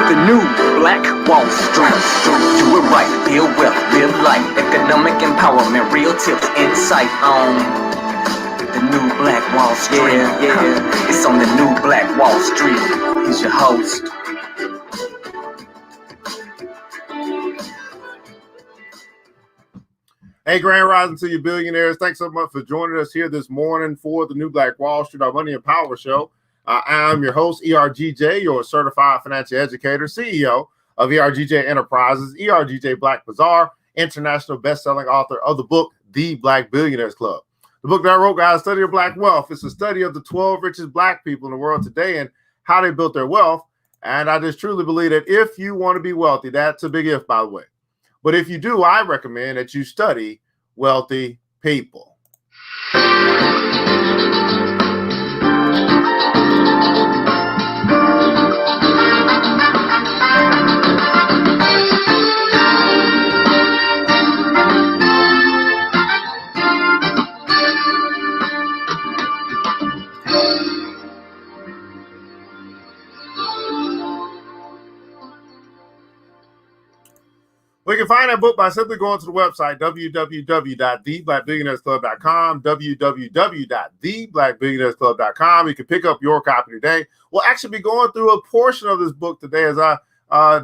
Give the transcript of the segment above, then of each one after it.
The new Black Wall Street. Do it right, build wealth, live life. Economic empowerment, real tips, insight on the new Black Wall Street. Yeah. It's on the new Black Wall Street. He's your host. Hey, Grand Rising to you billionaires. Thanks so much for joining us here this morning for the new Black Wall Street, our Money and Power Show. I'm your host, ERGJ, your certified financial educator, CEO of ERGJ Enterprises, ERGJ Black Bazaar, international best-selling author of the book, The Black Billionaires Club. The book that I wrote, guys, Study of Black Wealth. It's a study of the 12 richest Black people in the world today and how they built their wealth. And I just truly believe that if you want to be wealthy, that's a big if, by the way. But if you do, I recommend that you study wealthy people. We can find that book by simply going to the website, www.theblackbillionairesclub.com, www.theblackbillionairesclub.com. You can pick up your copy today. We'll actually be going through a portion of this book today as I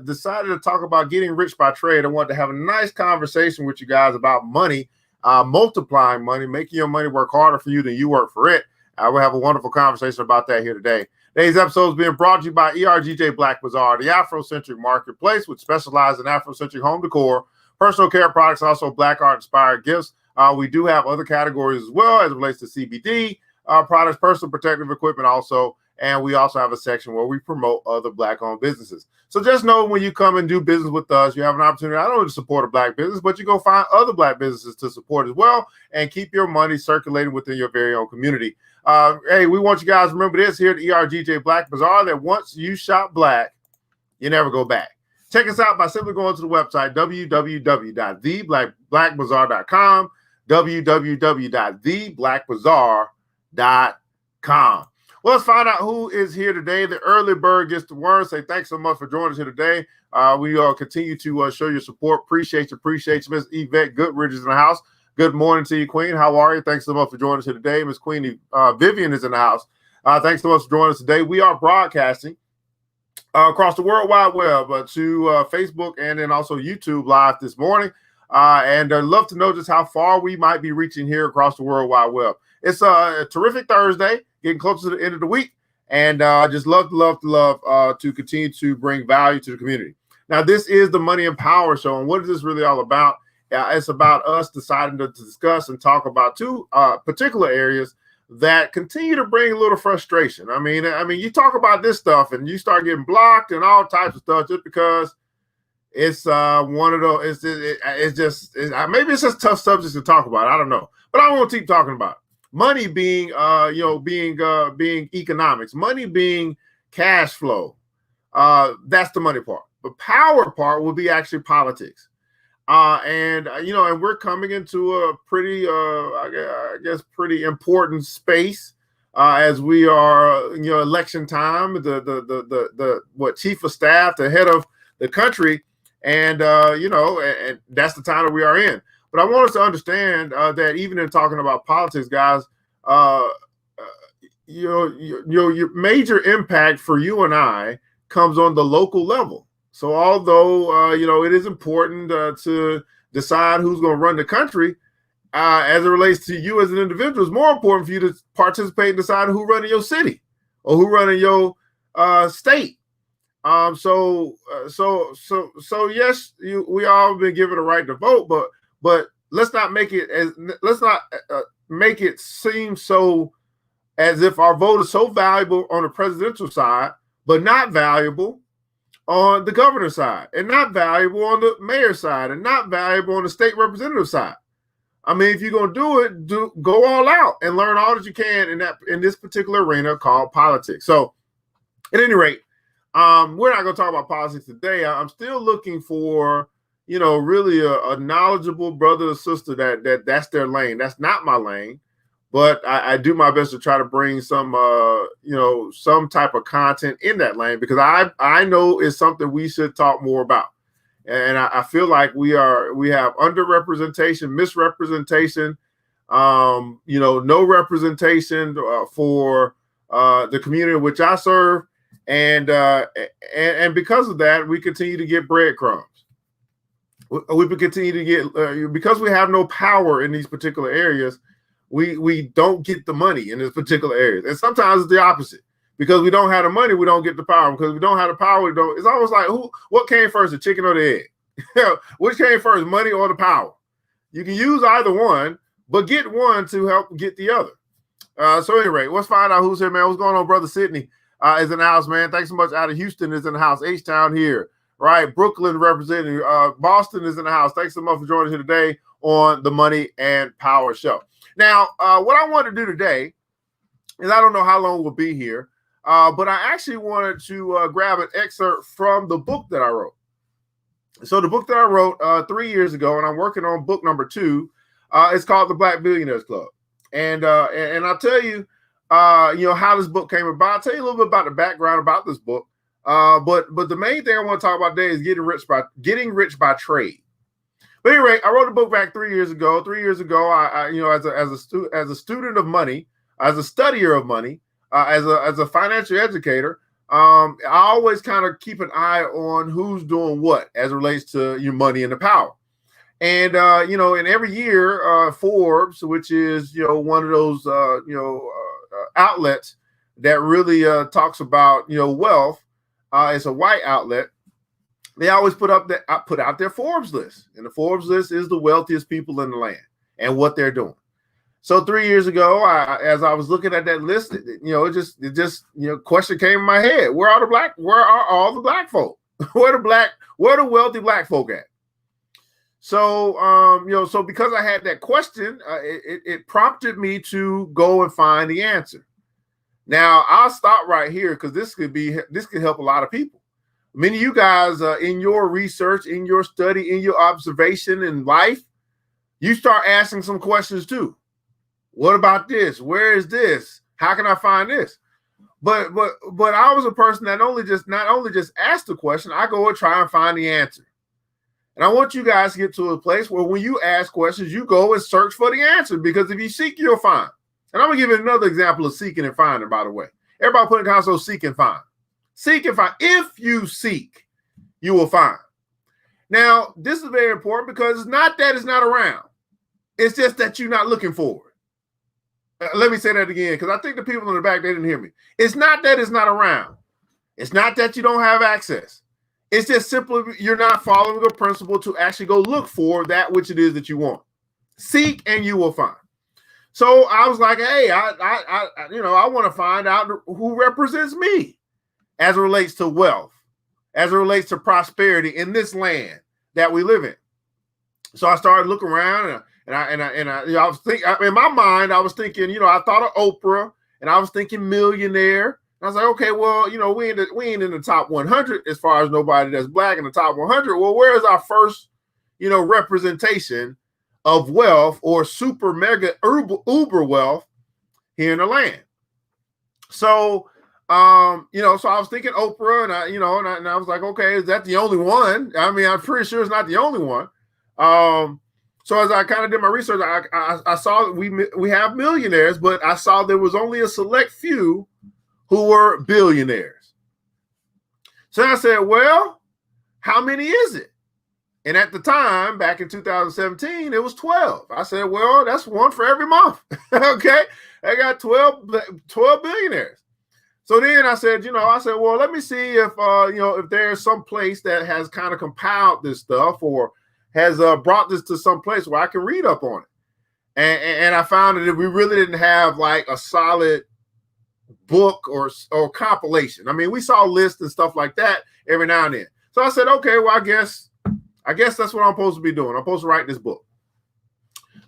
decided to talk about getting rich by trade. I wanted to have a nice conversation with you guys about money, multiplying money, making your money work harder for you than you work for it. We'll have a wonderful conversation about that here today. Today's episode is being brought to you by ERGJ Black Bazaar, the Afrocentric marketplace, which specializes in Afrocentric home decor, personal care products, also Black art-inspired gifts. We do have other categories as well as it relates to CBD products, personal protective equipment also, and we also have a section where we promote other Black-owned businesses. So just know when you come and do business with us, you have an opportunity not only to support a Black business, but you go find other Black businesses to support as well and keep your money circulating within your very own community. Hey, we want you guys to remember this here at ERGJ Black Bazaar, that once you shop Black, you never go back. Check us out by simply going to the website, www.theblackbazaar.com, www.theblackbazaar.com. Well, let's find out who is here today. The early bird gets the worm. Say thanks so much for joining us here today. We continue to show your support. Appreciate you. Miss Yvette Goodridge is in the house. Good morning to you, Queen. How are you? Thanks so much for joining us here today. Miss Queen Vivian is in the house. Thanks so much for joining us today. We are broadcasting across the World Wide Web to Facebook and then also YouTube live this morning. And I'd love to know just how far we might be reaching here across the World Wide Web. It's a terrific Thursday, getting closer to the end of the week. And just love to continue to bring value to the community. Now, this is the Money and Power Show. And what is this really all about? It's about us deciding to discuss and talk about two particular areas that continue to bring a little frustration. I mean, you talk about this stuff and you start getting blocked and all types of stuff just because it's one of those. Maybe it's just tough subjects to talk about. I don't know, but I'm going to keep talking about it. Money being being economics, money being cash flow. That's the money part. The power part will be actually politics. And we're coming into a pretty, pretty important space as we are, election time. The chief of staff, the head of the country, and and that's the time that we are in. But I want us to understand that even in talking about politics, guys, your major impact for you and I comes on the local level. So although, it is important to decide who's going to run the country as it relates to you as an individual, it's more important for you to participate and decide who running your city or who running your state. So yes, we all been given a right to vote, but let's not make it make it seem so as if our vote is so valuable on the presidential side, but not valuable on the governor's side, and not valuable on the mayor's side, and not valuable on the state representative side. I mean, if you're gonna do it, go all out and learn all that you can in this particular arena called politics. So, at any rate, we're not gonna talk about politics today. I'm still looking for really a knowledgeable brother or sister that's their lane. That's not my lane. but I do my best to try to bring some, some type of content in that lane, because I know it's something we should talk more about. And I feel like we have underrepresentation, misrepresentation, no representation for the community in which I serve. And because of that, we continue to get breadcrumbs. We continue to get, because we have no power in these particular areas, we don't get the money in this particular areas. And sometimes it's the opposite. Because we don't have the money, we don't get the power. Because we don't have the power, we don't. It's almost like what came first, the chicken or the egg? Which came first, money or the power? You can use either one, but get one to help get the other. So anyway, let's find out who's here, man. What's going on, brother Sydney? Is in the house, man. Thanks so much. Out of Houston is in the house. H-Town here, right? Brooklyn representing. Boston is in the house. Thanks so much for joining us here today on the Money and Power Show. Now, what I want to do today is, I don't know how long we'll be here, but I actually wanted to grab an excerpt from the book that I wrote. So the book that I wrote 3 years ago, and I'm working on book number 2, it's called The Black Billionaires Club. And I'll tell you, how this book came about. I'll tell you a little bit about the background about this book. But the main thing I want to talk about today is getting rich by trade. But anyway, I wrote a book back 3 years ago. 3 years ago, I as a student of money, as a studier of money, as a financial educator, I always kind of keep an eye on who's doing what as it relates to your money and the power. And and every year, Forbes, which is one of those outlets that really talks about wealth, it's a white outlet. They always put out their Forbes list, and the Forbes list is the wealthiest people in the land and what they're doing. So 3 years ago, as I was looking at that list, it just question came in my head: Where are all the black folk? Where the wealthy black folk at? So so because I had that question, it prompted me to go and find the answer. Now I'll stop right here, because this could help a lot of people. Many of you guys, in your research, in your study, in your observation in life, you start asking some questions too. What about this? Where is this? How can I find this? But I was a person that not only just asked the question, I go and try and find the answer. And I want you guys to get to a place where when you ask questions, you go and search for the answer, because if you seek, you'll find. And I'm gonna give you another example of seeking and finding, by the way. Everybody put in console, seek and find. Seek and find. If you seek, you will find. Now, this is very important, because it's not that it's not around. It's just that you're not looking for it. Let me say that again, because I think the people in the back, they didn't hear me. It's not that it's not around. It's not that you don't have access. It's just simply you're not following a principle to actually go look for that which it is that you want. Seek and you will find. So I was like, hey, I want to find out who represents me as it relates to wealth, as it relates to prosperity in this land that we live in. So I started looking around, and I was thinking, in my mind, I was thinking, I thought of Oprah, and I was thinking millionaire. And I was like, okay, well, we ain't in the top 100 as far as nobody that's black in the top 100. Well, where is our first, representation of wealth, or super mega uber wealth here in the land? So, so I was thinking Oprah, and I was like, okay, is that the only one? I mean, I'm pretty sure it's not the only one. So as I kind of did my research, I saw that we have millionaires, but I saw there was only a select few who were billionaires. So I said, well, how many is it? And at the time, back in 2017, it was 12. I said, well, that's one for every month. Okay. I got 12 billionaires. So then I said, well, let me see if, if there's some place that has kind of compiled this stuff, or has brought this to some place where I can read up on it. And I found that we really didn't have like a solid book or compilation. I mean, we saw lists and stuff like that every now and then. So I said, okay, well, I guess that's what I'm supposed to be doing. I'm supposed to write this book.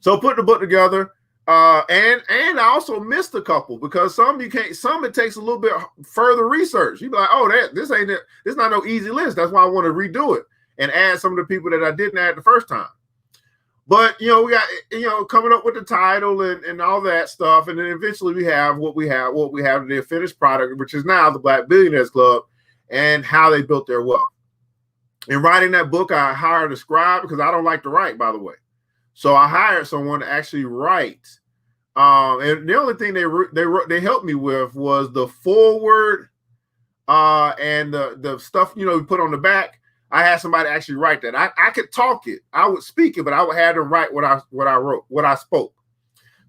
So put the book together, and I also missed a couple, because some it takes a little bit further research. You'd be like, oh, this not no easy list. That's why I want to redo it and add some of the people that I didn't add the first time. But we got coming up with the title and all that stuff, and then eventually we have what we have the finished product, which is now the Black Billionaires Club and how they built their wealth. In writing that book, I hired a scribe because I don't like to write, by the way. So I hired someone to actually write. And the only thing they helped me with was the forward and the stuff we put on the back. I had somebody actually write that. I could talk it, I would speak it, but I would have them write what I wrote, what I spoke.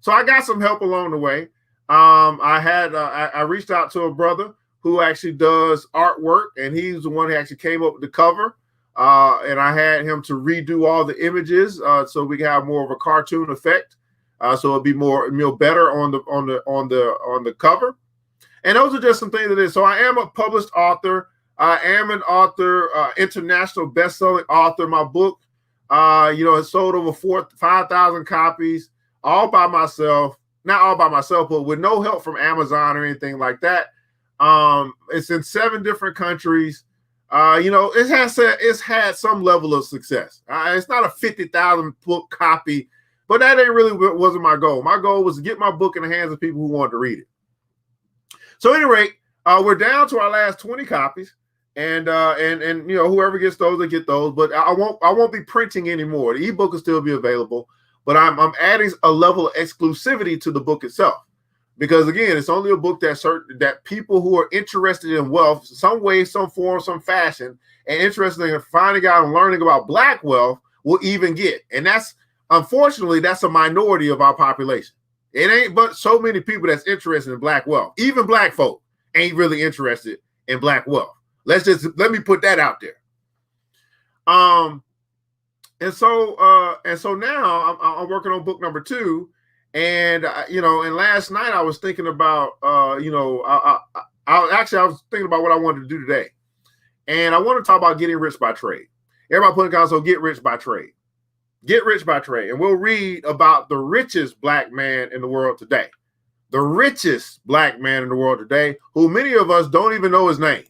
So I got some help along the way. I reached out to a brother who actually does artwork, and he's the one who actually came up with the cover. And I had him to redo all the images so we can have more of a cartoon effect. So it'll be more better on the cover. And those are just some things that is. So I am a published author. I am an author, international best-selling author. My book, it sold over 5,000 copies, all by myself. Not all by myself, but with no help from Amazon or anything like that. It's in 7 different countries. It's had some level of success. It's not a 50,000 book copy, but that ain't really wasn't my goal. My goal was to get my book in the hands of people who wanted to read it. So at any rate, we're down to our last 20 copies. And whoever gets those, they get those. But I won't be printing anymore. The ebook will still be available, but I'm adding a level of exclusivity to the book itself, because again, it's only a book that people who are interested in wealth, some way, some form, some fashion, and interested in finding out and learning about Black wealth will even get. And unfortunately, that's a minority of our population. It ain't but so many people that's interested in Black wealth. Even Black folk ain't really interested in Black wealth. Let me put that out there. And so now I'm working on book number 2, and and last night I was thinking about I was thinking about what I wanted to do today, and I want to talk about getting rich by trade. Everybody put in the comments, so get rich by trade, and we'll read about the richest Black man in the world today, the richest Black man in the world today, who many of us don't even know his name.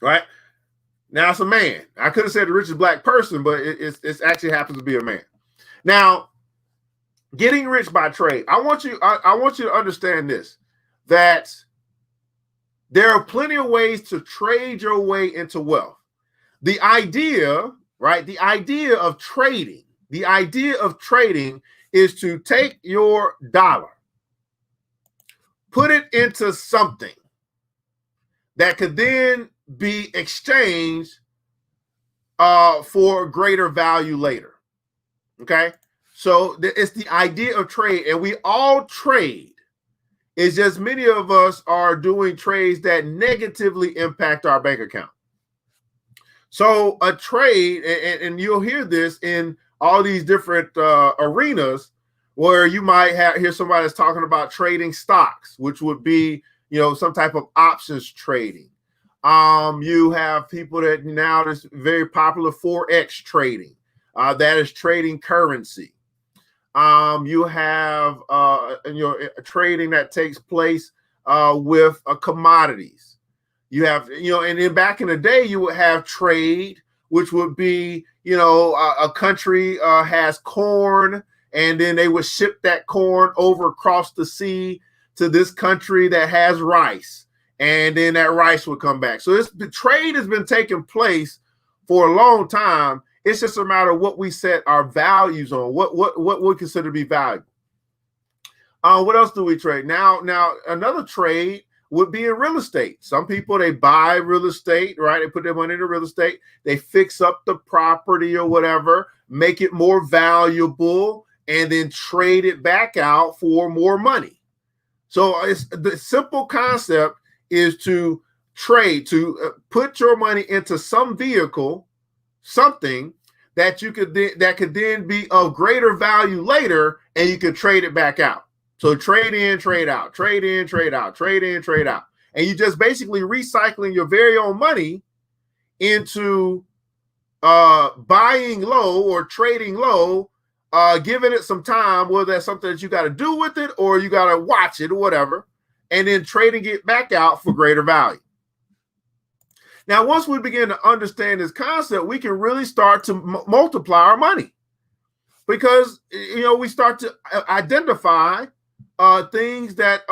Right now, it's a man. I could have said the richest Black person, but it actually happens to be a man. Now, getting rich by trade. I want you to understand this: that there are plenty of ways to trade your way into wealth. The idea, right? The idea of trading is to take your dollar, put it into something that could then be exchanged for greater value later. Okay, so it's the idea of trade, and we all trade. It's just many of us are doing trades that negatively impact our bank account. So a trade, and you'll hear this in all these different arenas, where you might hear somebody that's talking about trading stocks, which would be some type of options trading. You have people that now that's very popular, Forex trading, that is trading currency. You have trading that takes place with commodities. You have and then back in the day you would have trade, which would be a country has corn, and then they would ship that corn over across the sea to this country that has rice. And then that rice would come back. So the trade has been taking place for a long time. It's just a matter of what we set our values on, what we consider to be valuable. What else do we trade? Now another trade would be in real estate. Some people, they buy real estate, right? They put their money into real estate. They fix up the property or whatever, make it more valuable, and then trade it back out for more money. So it's the simple concept is to trade, to put your money into some vehicle, something that could then be of greater value later, and you can trade it back out. So trade in, trade out, trade in, trade out, trade in, trade out. And you just basically recycling your very own money into buying low or trading low, giving it some time, whether that's something that you got to do with it or you got to watch it or whatever, and then trading it back out for greater value. Now, once we begin to understand this concept, we can really start to multiply our money. because we start to identify things that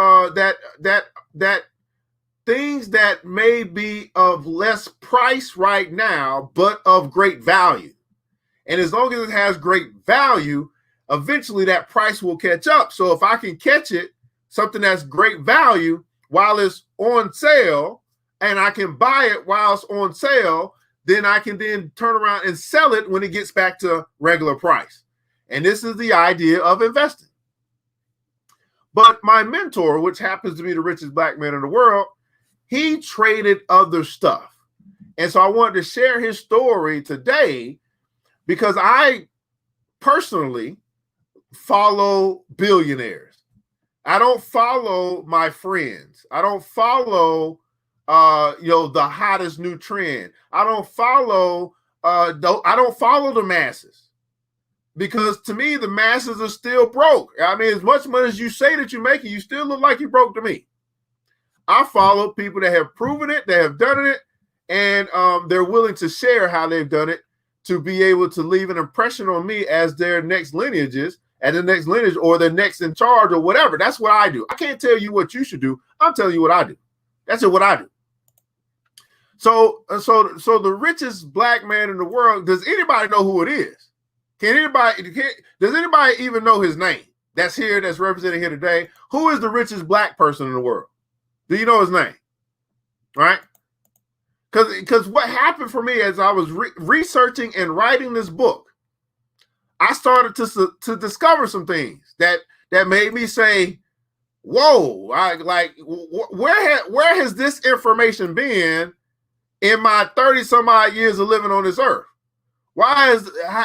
things that may be of less price right now, but of great value. And as long as it has great value, eventually that price will catch up. So if I can catch it, something that's great value while it's on sale, and I can buy it while it's on sale, then I can then turn around and sell it when it gets back to regular price. And this is the idea of investing. But my mentor, which happens to be the richest black man in the world, he traded other stuff. And so I wanted to share his story today because I personally follow billionaires. I don't follow my friends. I don't follow the hottest new trend. I don't follow the masses, because to me the masses are still broke. I mean, as much money as you say that you're making, you still look like you broke to me. I follow people that have proven it, that have done it, and they're willing to share how they've done it to be able to leave an impression on me as their next lineages, as the next lineage, or the next in charge, or whatever. That's what I do. I can't tell you what you should do. I'm telling you what I do. That's what I do. So the richest black man in the world, does anybody know who it is? Does anybody even know his name? That's represented here today. Who is the richest black person in the world? Do you know his name? Right? Because what happened for me as I was researching and writing this book, I started to discover some things that made me say, whoa, where has this information been in my 30 some odd years of living on this earth? Why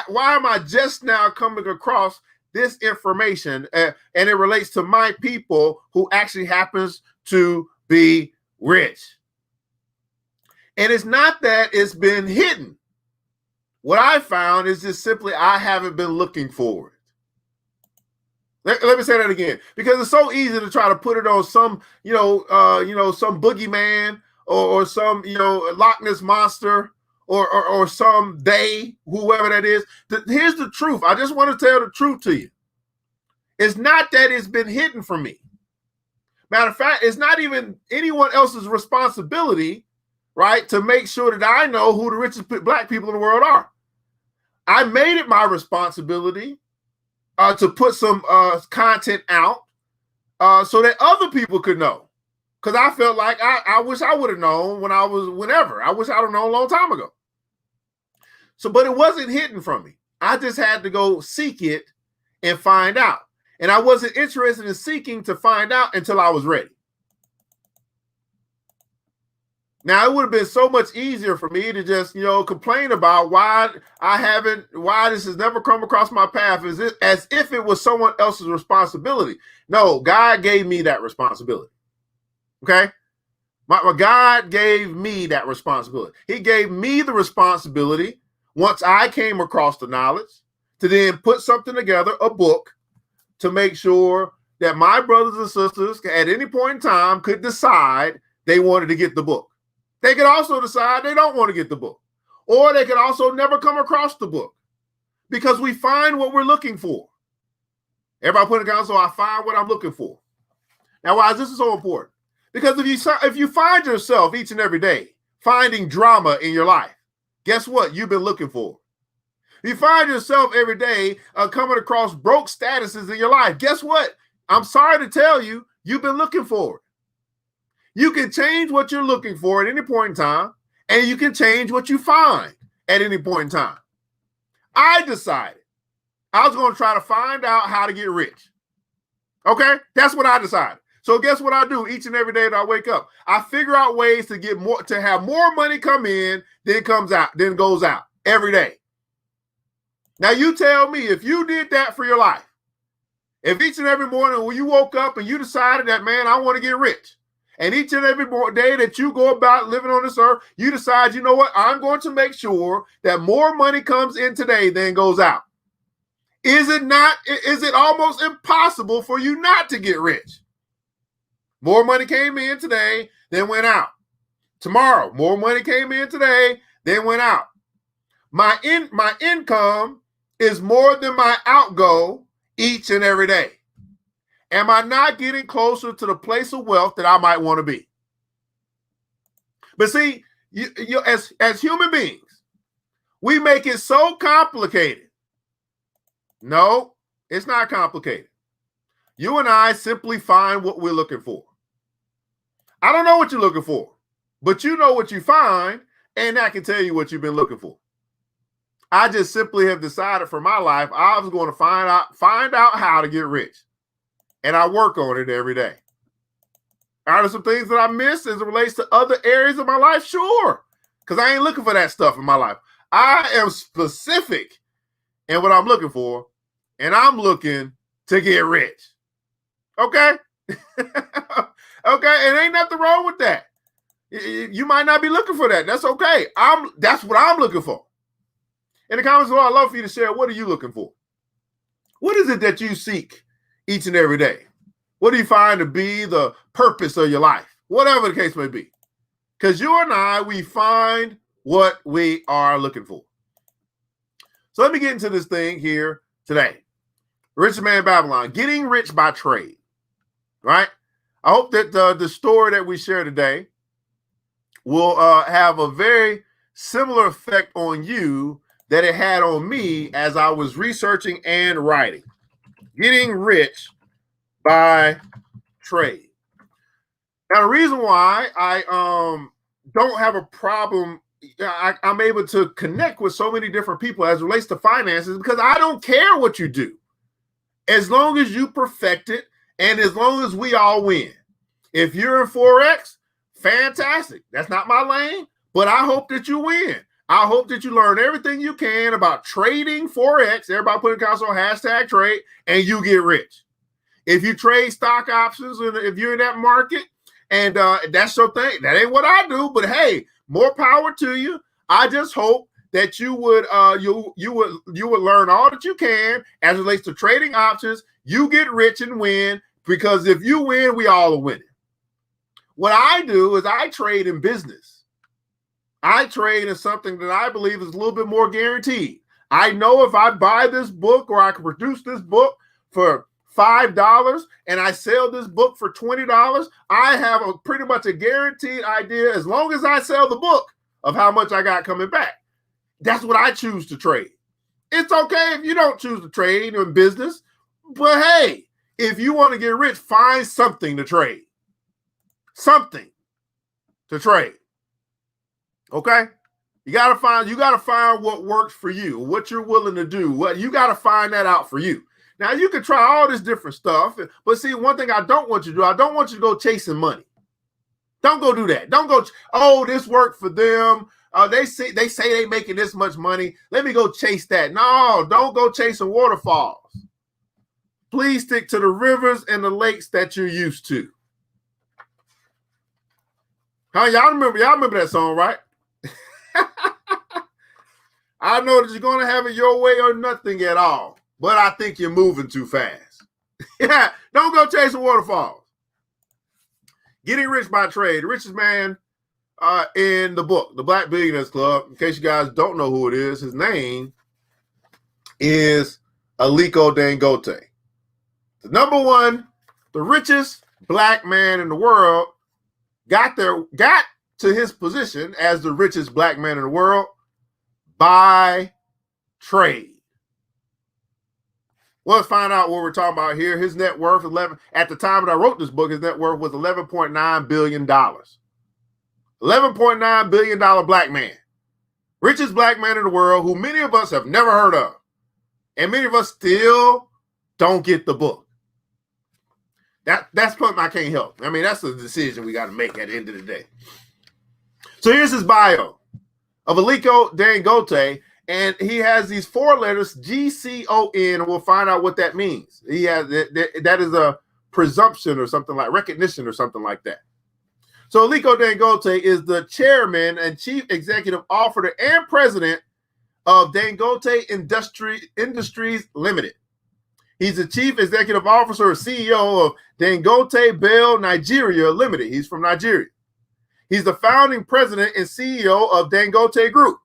am I just now coming across this information, and it relates to my people who actually happens to be rich? And it's not that it's been hidden. What I found is just simply I haven't been looking for it. Let me say that again, because it's so easy to try to put it on some, some boogeyman or some, Loch Ness monster or some whoever that is. Here's the truth. I just want to tell the truth to you. It's not that it's been hidden from me. Matter of fact, it's not even anyone else's responsibility, right, to make sure that I know who the richest black people in the world are. I made it my responsibility to put some content out so that other people could know. Because I felt like I wish I would have known whenever. I wish I would have known a long time ago. But it wasn't hidden from me. I just had to go seek it and find out. And I wasn't interested in seeking to find out until I was ready. Now, it would have been so much easier for me to just, complain about why this has never come across my path as if it was someone else's responsibility. No, God gave me that responsibility. Okay? My God gave me that responsibility. He gave me the responsibility, once I came across the knowledge, to then put something together, a book, to make sure that my brothers and sisters at any point in time could decide they wanted to get the book. They could also decide they don't want to get the book. Or they could also never come across the book, because we find what we're looking for. Everybody put it down, so I find what I'm looking for. Now, why is this so important? Because if you find yourself each and every day finding drama in your life, guess what? You've been looking for. If you find yourself every day coming across broke statuses in your life, guess what? I'm sorry to tell you, you've been looking for it. You can change what you're looking for at any point in time, and you can change what you find at any point in time. I decided I was going to try to find out how to get rich. Okay? That's what I decided. So guess what I do each and every day that I wake up? I figure out ways to have more money come in than goes out every day. Now you tell me, if you did that for your life, if each and every morning when you woke up and you decided that, man, I want to get rich, and each and every day that you go about living on this earth, you decide, you know what, I'm going to make sure that more money comes in today than goes out. Is it almost impossible for you not to get rich? More money came in today than went out. Tomorrow, more money came in today than went out. My income is more than my outgo each and every day? Am I not getting closer to the place of wealth that I might want to be? But see, as human beings, we make it so complicated. No, it's not complicated. You and I simply find what we're looking for. I don't know what you're looking for, but you know what you find, and that can tell you what you've been looking for. I just simply have decided for my life, I was going to find out how to get rich. And I work on it every day. Are there some things that I miss as it relates to other areas of my life? Sure. Because I ain't looking for that stuff in my life. I am specific in what I'm looking for, and I'm looking to get rich. Okay? Okay, and ain't nothing wrong with that. You might not be looking for that. That's okay. That's what I'm looking for. In the comments below, I'd love for you to share, what are you looking for? What is it that you seek each and every day? What do you find to be the purpose of your life? Whatever the case may be. Because you and I, we find what we are looking for. So let me get into this thing here today. Richest Man Babylon, getting rich by trade, right? I hope that the story that we share today will have a very similar effect on you that it had on me as I was researching and writing. Getting rich by trade. Now, the reason why I don't have a problem, I'm able to connect with so many different people as it relates to finances, because I don't care what you do. As long as you perfect it, and as long as we all win. If you're in Forex, fantastic. That's not my lane, but I hope that you win. I hope that you learn everything you can about trading Forex. Everybody put in console #trade, and you get rich. If you trade stock options, and if you're in that market, and that's your thing, that ain't what I do. But hey, more power to you. I just hope that you would you would learn all that you can as it relates to trading options. You get rich and win, because if you win, we all are winning. What I do is I trade in business. I trade in something that I believe is a little bit more guaranteed. I know if I buy this book, or I can produce this book for $5 and I sell this book for $20, I have pretty much a guaranteed idea, as long as I sell the book, of how much I got coming back. That's what I choose to trade. It's okay if you don't choose to trade in business, but hey, if you want to get rich, find something to trade. Something to trade. Okay? You gotta find what works for you, what you're willing to do. What you gotta find that out for you. Now, you can try all this different stuff, but see, one thing I don't want you to do, I don't want you to go chasing money. Don't go do that. Don't go, oh, this worked for them. They say they making this much money. Let me go chase that. No, don't go chasing waterfalls. Please stick to the rivers and the lakes that you're used to. Huh? Y'all remember that song, right? I know that you're going to have it your way or nothing at all, but I think you're moving too fast. Yeah, don't go chasing waterfalls. Getting rich by trade. The richest man in the book, The Black Billionaires Club. In case you guys don't know who it is, his name is Aliko Dangote. The richest black man in the world, got to his position as the richest black man in the world by trade. Well, let's find out what we're talking about here. His net worth, at the time that I wrote this book, his net worth was $11.9 billion. $11.9 billion black man. Richest black man in the world, who many of us have never heard of. And many of us still don't get the book. That's something I can't help. I mean, that's a decision we got to make at the end of the day. So here's his bio of Aliko Dangote, and he has these 4 letters, GCON, and we'll find out what that means. He has that is a presumption or something like recognition or something like that. So Aliko Dangote is the chairman and chief executive officer and president of Dangote Industries Limited. He's the chief executive officer or CEO of Dangote Bell Nigeria Limited. He's from Nigeria. He's the founding president and CEO of Dangote Group,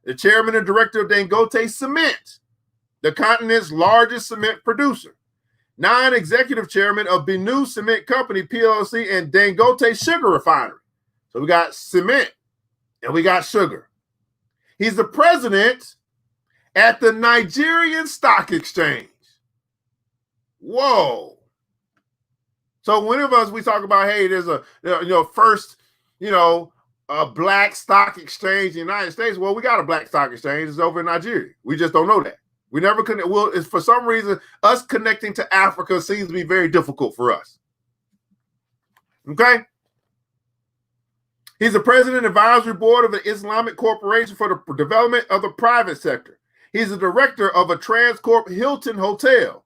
the chairman and director of Dangote Cement, the continent's largest cement producer, non-executive chairman of Benue Cement Company, PLC, and Dangote Sugar Refinery. So we got cement and we got sugar. He's the president at the Nigerian Stock Exchange. Whoa. So whenever we talk about, hey, there's a first, a black stock exchange in the United States. Well, we got a black stock exchange. It's over in Nigeria. We just don't know that. We never connect. Well, it's for some reason, us connecting to Africa seems to be very difficult for us. Okay? He's the president advisory board of the Islamic Corporation for the Development of the Private Sector. He's the director of a Transcorp Hilton Hotel.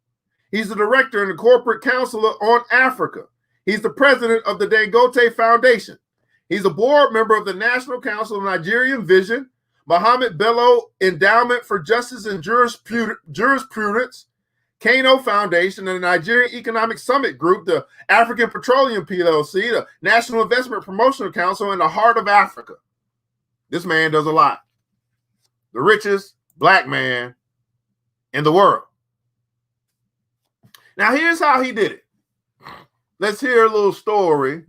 He's the director and the corporate counselor on Africa. He's the president of the Dangote Foundation. He's a board member of the National Council of Nigerian Vision, Mohammed Bello Endowment for Justice and Jurisprudence, Kano Foundation, and the Nigerian Economic Summit Group, the African Petroleum PLC, the National Investment Promotional Council, and the Heart of Africa. This man does a lot. The richest black man in the world. Now, here's how he did it. Let's hear a little story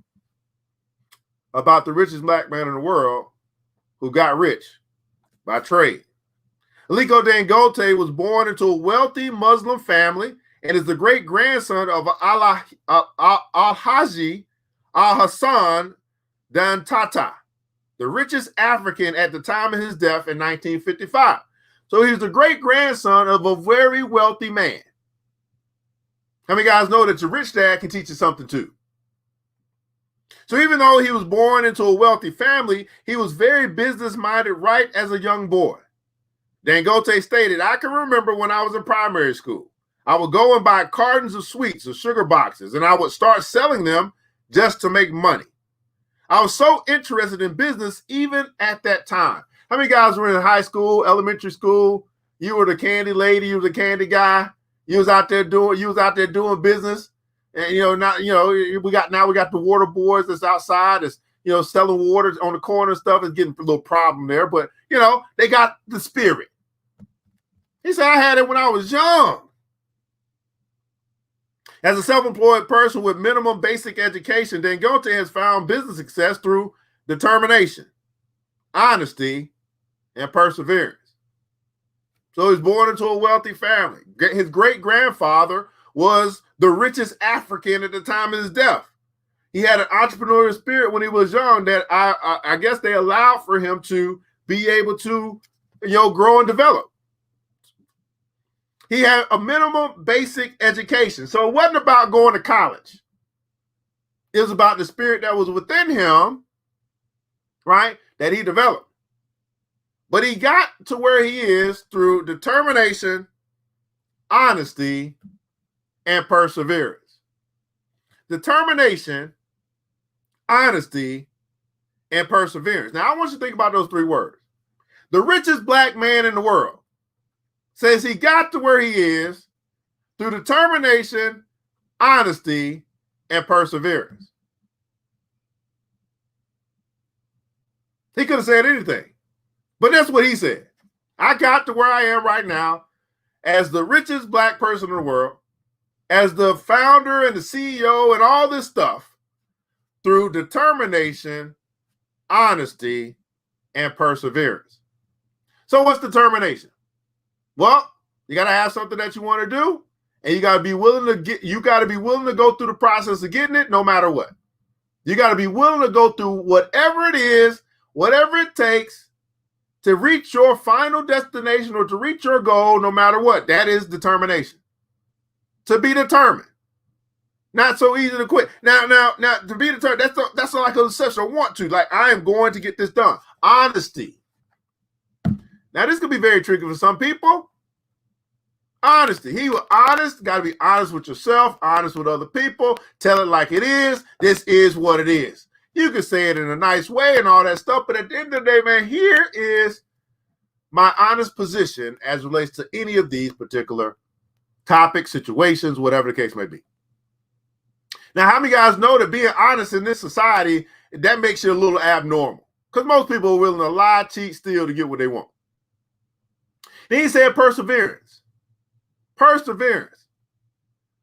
about the richest black man in the world who got rich by trade. Aliko Dangote was born into a wealthy Muslim family and is the great-grandson of Al-Haji Al-Hassan Dantata, the richest African at the time of his death in 1955. So he's the great-grandson of a very wealthy man. How many guys know that your rich dad can teach you something too? So even though he was born into a wealthy family, he was very business-minded right as a young boy. Dangote stated, I can remember when I was in primary school, I would go and buy cartons of sweets or sugar boxes, and I would start selling them just to make money. I was so interested in business even at that time. How many guys were in high school, elementary school? You were the candy lady, you were the candy guy. You was out there doing business. And we got the water boys that's outside, that's selling water on the corner and stuff. It's getting a little problem there, but they got the spirit. He said, I had it when I was young. As a self-employed person with minimum basic education, Dangote has found business success through determination, honesty, and perseverance. So he's born into a wealthy family. His great-grandfather was the richest African at the time of his death. He had an entrepreneurial spirit when he was young that I guess they allowed for him to be able to, grow and develop. He had a minimum basic education. So it wasn't about going to college. It was about the spirit that was within him, right, that he developed. But he got to where he is through determination, honesty, and perseverance. Determination, honesty, and perseverance. Now, I want you to think about those three words. The richest black man in the world says he got to where he is through determination, honesty, and perseverance. He could have said anything, but that's what he said. I got to where I am right now as the richest black person in the world, as the founder and the CEO and all this stuff through determination, honesty, and perseverance. So what's determination? Well, you got to have something that you want to do, and you got to be willing to go through the process of getting it no matter what. You got to be willing to go through whatever it is, whatever it takes to reach your final destination or to reach your goal no matter what. That is determination. To be determined. Not so easy to quit. Now, to be determined, that's not like a such a want to. Like, I am going to get this done. Honesty. Now, this could be very tricky for some people. Honesty. He was honest. Got to be honest with yourself, honest with other people. Tell it like it is. This is what it is. You can say it in a nice way and all that stuff, but at the end of the day, man, here is my honest position as relates to any of these particular topics, situations, whatever the case may be. Now, how many guys know that being honest in this society, that makes you a little abnormal? Because most people are willing to lie, cheat, steal to get what they want. Then he said perseverance. Perseverance,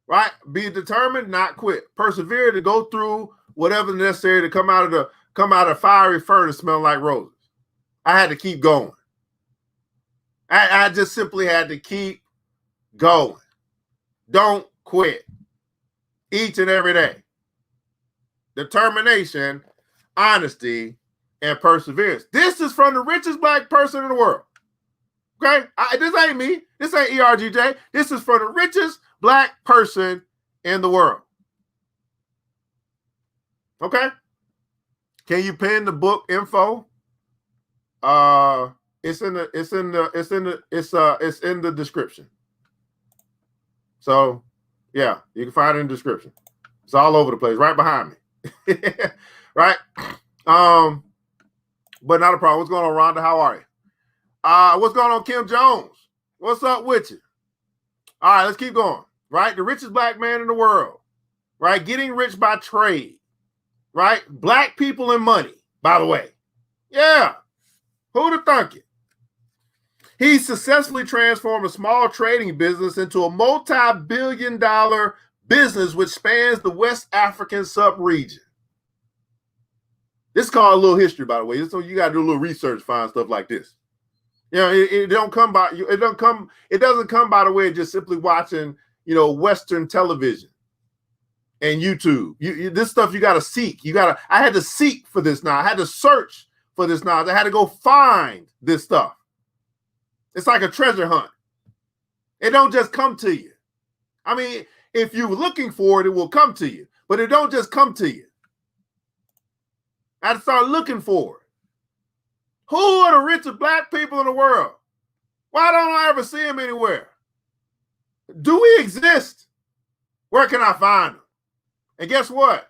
right? Be determined, not quit. Persevere to go through whatever's necessary to come out of fiery furnace smelling like roses. I had to keep going. I just simply had to keep going. Don't quit. Each and every day. Determination, honesty, and perseverance. This is from the richest black person in the world. Okay? This ain't me. This ain't ERGJ. This is from the richest black person in the world. Okay? Can you pin the book info? It's in the description. So yeah, you can find it in the description. It's all over the place, right behind me. Right? But not a problem. What's going on, Rhonda? How are you? What's going on, Kim Jones? What's up with you? All right, let's keep going. Right? The richest black man in the world. Right? Getting rich by trade. Right? Black people and money, by the way. Yeah. Who'd have thunk it? He successfully transformed a small trading business into a multi-billion-dollar business which spans the West African sub-region. This is called a little history, by the way. So you got to do a little research, find stuff like this. You know, it doesn't come by the way of just simply watching, Western television and YouTube. This stuff you got to seek. I had to seek for this now. I had to search for this knowledge. I had to go find this stuff. It's like a treasure hunt. It don't just come to you. I mean, if you're looking for it, it will come to you. But it don't just come to you. I had to start looking for it. Who are the richest black people in the world? Why don't I ever see them anywhere? Do we exist? Where can I find them? And guess what?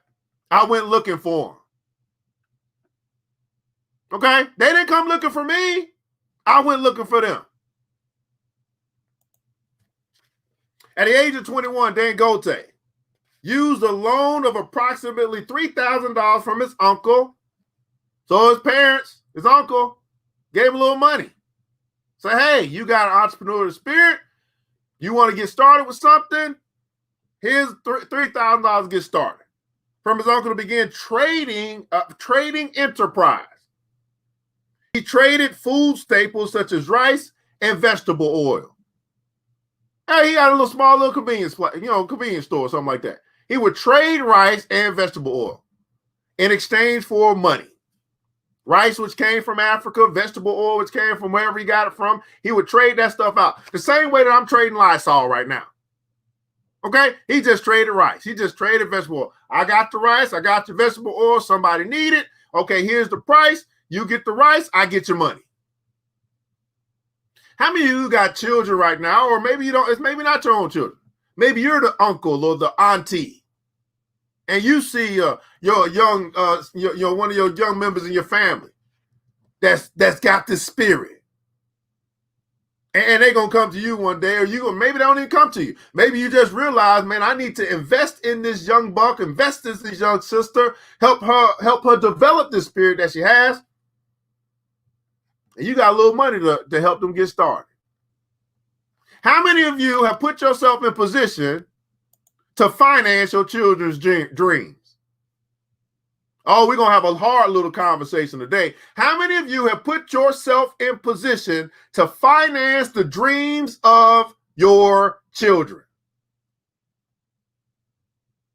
I went looking for them. Okay? They didn't come looking for me. I went looking for them. At the age of 21, Dangote used a loan of approximately $3,000 from his uncle. So his parents, his uncle, gave him a little money. Say, hey, you got an entrepreneurial spirit. You want to get started with something? Here's $3,000 to get started. From his uncle to begin trading enterprise. He traded food staples such as rice and vegetable oil. Hey, he got a small convenience store or something like that. He would trade rice and vegetable oil in exchange for money. Rice, which came from Africa, vegetable oil, which came from wherever he got it from. He would trade that stuff out. The same way that I'm trading Lysol right now. Okay? He just traded rice. He just traded vegetable oil. I got the rice. I got the vegetable oil. Somebody need it. Okay, here's the price. You get the rice. I get your money. How many of you got children right now? Or maybe you don't. It's maybe not your own children. Maybe you're the uncle or the auntie. And you see your young, one of your young members in your family that's got this spirit. And they're going to come to you one day, or maybe they don't even come to you. Maybe you just realize, man, I need to invest in this young buck, invest in this young sister, help her develop this spirit that she has. And you got a little money to help them get started. How many of you have put yourself in position to finance your children's dreams? Oh, we're going to have a hard little conversation today. How many of you have put yourself in position to finance the dreams of your children?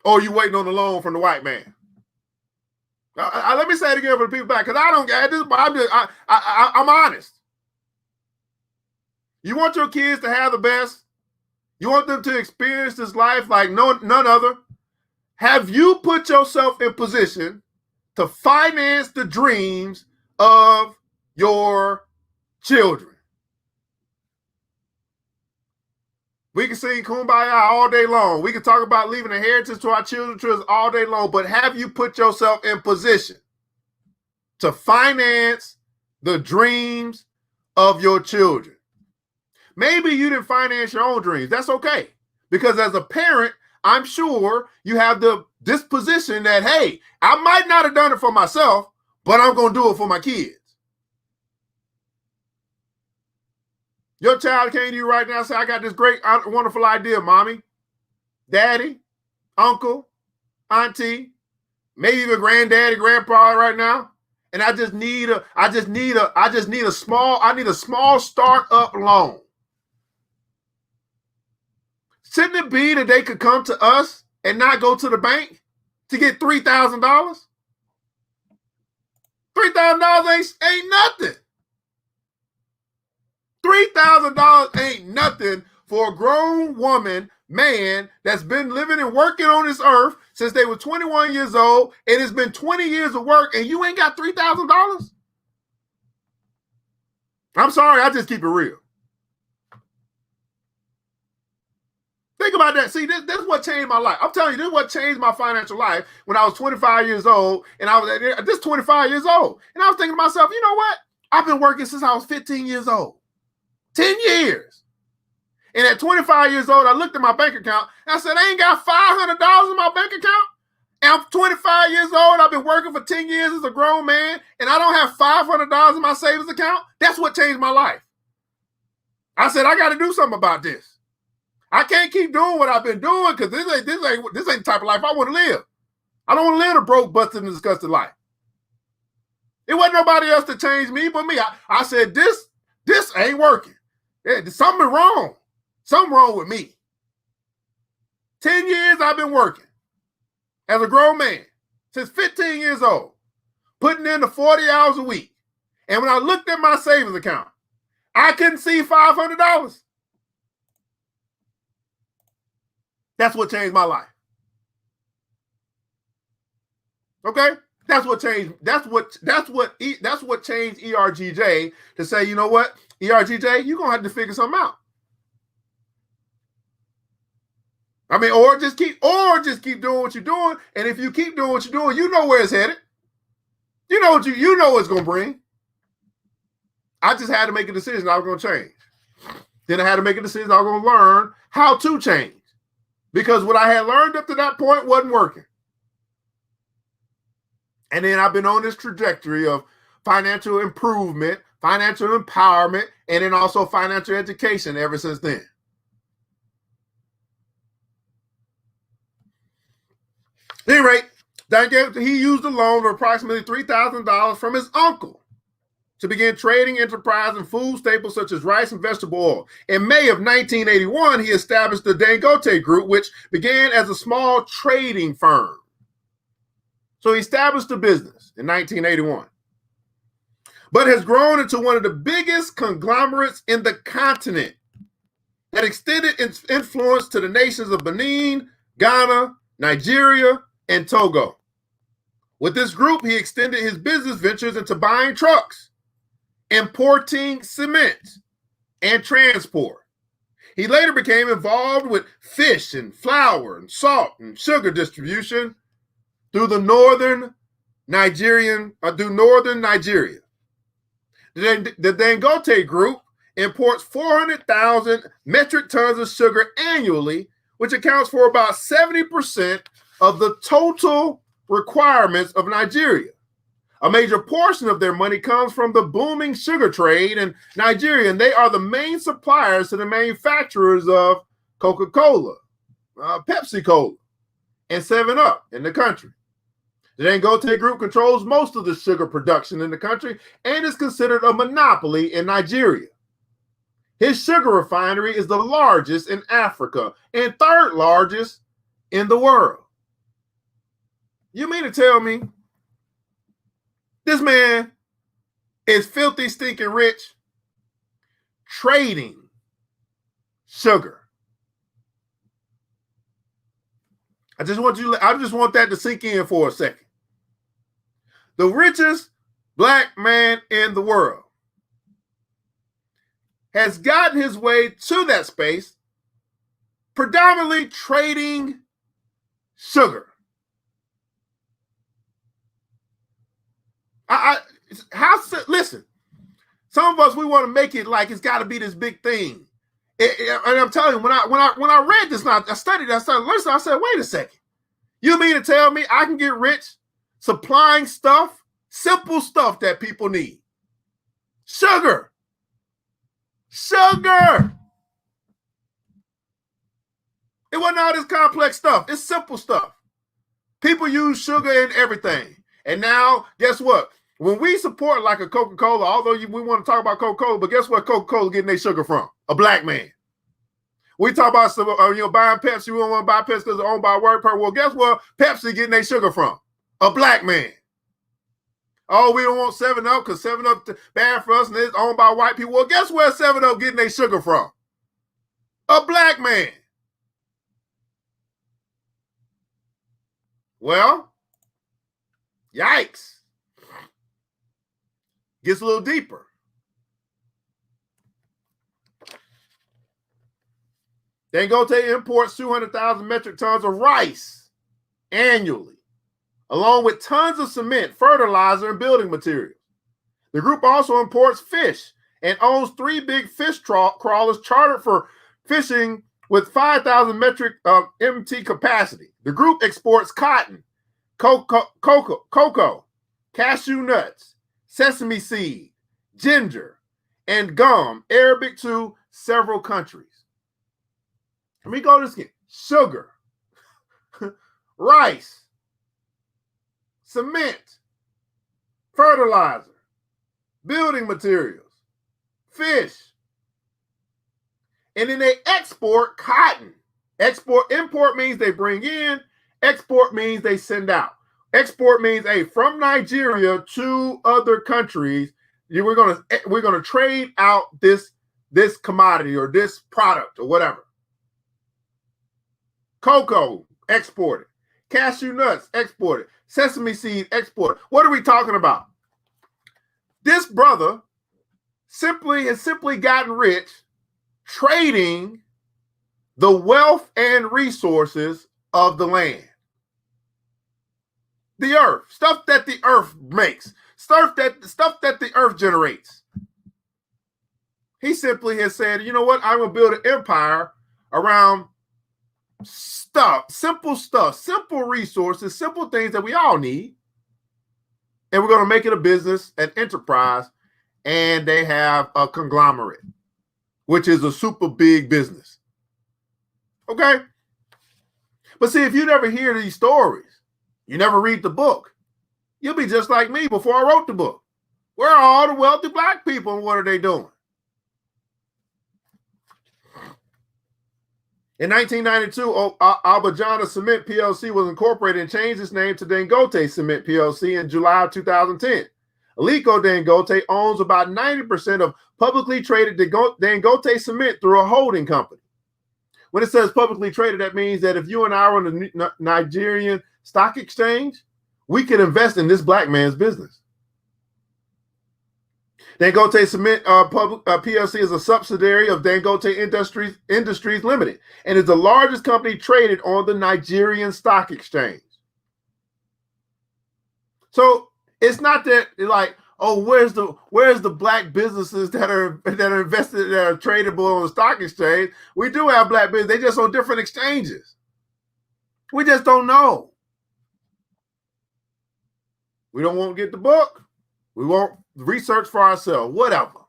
Or are you waiting on the loan from the white man? Let me say it again for the people back, because I don't get this. I'm honest. You want your kids to have the best. You want them to experience this life like none other. Have you put yourself in position to finance the dreams of your children? We can sing Kumbaya all day long. We can talk about leaving a heritage to our children all day long, but have you put yourself in position to finance the dreams of your children? Maybe you didn't finance your own dreams. That's okay. Because as a parent, I'm sure you have the disposition that, hey, I might not have done it for myself, but I'm going to do it for my kids. Your child came to you right now and say, I got this great, wonderful idea, mommy, daddy, uncle, auntie, maybe even granddaddy, grandpa right now. And I need a small startup loan. Shouldn't it be that they could come to us and not go to the bank to get $3,000? $3,000 ain't nothing. $3,000 ain't nothing for a grown woman, man, that's been living and working on this earth since they were 21 years old, and it's been 20 years of work, and you ain't got $3,000? I'm sorry, I just keep it real. Think about that. See, this is what changed my life. I'm telling you, this is what changed my financial life when I was 25 years old, and I was just 25 years old. And I was thinking to myself, you know what? I've been working since I was 15 years old. 10 years. And at 25 years old, I looked at my bank account and I said, I ain't got $500 in my bank account. And I'm 25 years old. I've been working for 10 years as a grown man, and I don't have $500 in my savings account. That's what changed my life. I said, I got to do something about this. I can't keep doing what I've been doing because this ain't the type of life I want to live. I don't want to live a broke, busted, and disgusted life. It wasn't nobody else to change me but me. I said, this ain't working. There's something wrong. Something wrong with me. 10 years I've been working as a grown man, since 15 years old, putting in the 40 hours a week. And when I looked at my savings account, I couldn't see $500. That's what changed my life. Okay? That's what changed. That's what changed ERGJ to say, you know what? ERGJ, you're gonna have to figure something out. I mean, or just keep doing what you're doing. And if you keep doing what you're doing, you know where it's headed. You know what it's gonna bring. I just had to make a decision I was gonna change. Then I had to make a decision I was gonna learn how to change. Because what I had learned up to that point wasn't working. And then I've been on this trajectory of financial improvement, financial empowerment, and then also financial education ever since then. At any rate, he used a loan of approximately $3,000 from his uncle to begin trading enterprise in food staples such as rice and vegetable oil. In May of 1981, he established the Dangote Group, which began as a small trading firm. So he established the business in 1981, but has grown into one of the biggest conglomerates in the continent that extended its influence to the nations of Benin, Ghana, Nigeria, and Togo. With this group, he extended his business ventures into buying trucks, importing cement, and transport. He later became involved with fish and flour and salt and sugar distribution through northern Nigeria. The Dangote Group imports 400,000 metric tons of sugar annually, which accounts for about 70% of the total requirements of Nigeria. A major portion of their money comes from the booming sugar trade in Nigeria, and they are the main suppliers to the manufacturers of Coca-Cola, Pepsi-Cola, and 7-Up in the country. The Dangote Group controls most of the sugar production in the country and is considered a monopoly in Nigeria. His sugar refinery is the largest in Africa and third largest in the world. You mean to tell me this man is filthy, stinking rich trading sugar? I just want that to sink in for a second. The richest black man in the world has gotten his way to that space predominantly trading sugar. Listen, some of us, we want to make it like it's got to be this big thing. And I'm telling you, when I read this, I started listening, I said, wait a second. You mean to tell me I can get rich supplying stuff, simple stuff that people need? Sugar. Sugar. It wasn't all this complex stuff. It's simple stuff. People use sugar in everything. And now, guess what? When we support like a Coca-Cola, although we want to talk about Coca-Cola, but guess what Coca-Cola getting their sugar from? A black man. We talk about buying Pepsi. We don't want to buy Pepsi because it's owned by a white person. Well, guess what Pepsi getting their sugar from? A black man. Oh, we don't want 7-Up because 7-Up bad for us and it's owned by white people. Well, guess where 7-Up getting their sugar from? A black man. Well, yikes. Gets a little deeper. Dangote imports 200,000 metric tons of rice annually, along with tons of cement, fertilizer, and building materials. The group also imports fish and owns 3 big fish crawlers chartered for fishing with 5,000 metric MT capacity. The group exports cotton, cocoa, cashew nuts, sesame seed, ginger, and gum, Arabic, to several countries. Let me go this again. Sugar, rice, cement, fertilizer, building materials, fish. And then they export cotton. Import means they bring in. Export means they send out. Export means, hey, from Nigeria to other countries, we're gonna trade out this commodity or this product or whatever. Cocoa exported, cashew nuts exported, sesame seed exported. What are we talking about? This brother has simply gotten rich trading the wealth and resources of the land. The earth, stuff that the earth makes, stuff that the earth generates. He simply has said, you know what? I'm going to build an empire around simple resources, simple things that we all need. And we're going to make it a business, an enterprise, and they have a conglomerate, which is a super big business. Okay? But see, if you never hear these stories, you never read the book, you'll be just like me before I wrote the book. Where are all the wealthy black people and what are they doing? In 1992, Albajana Cement PLC was incorporated and changed its name to Dangote Cement PLC in July of 2010. Aliko Dangote owns about 90% of publicly traded Dangote Cement through a holding company. When it says publicly traded, that means that if you and I were on the Nigerian stock exchange, we could invest in this black man's business. Dangote Cement PLC is a subsidiary of Dangote Industries Limited and is the largest company traded on the Nigerian stock exchange. So it's not that like, oh, where's the black businesses that are invested, that are tradable on the stock exchange? We do have black businesses. They just on different exchanges. We just don't know. We don't want to get the book. We won't research for ourselves, whatever.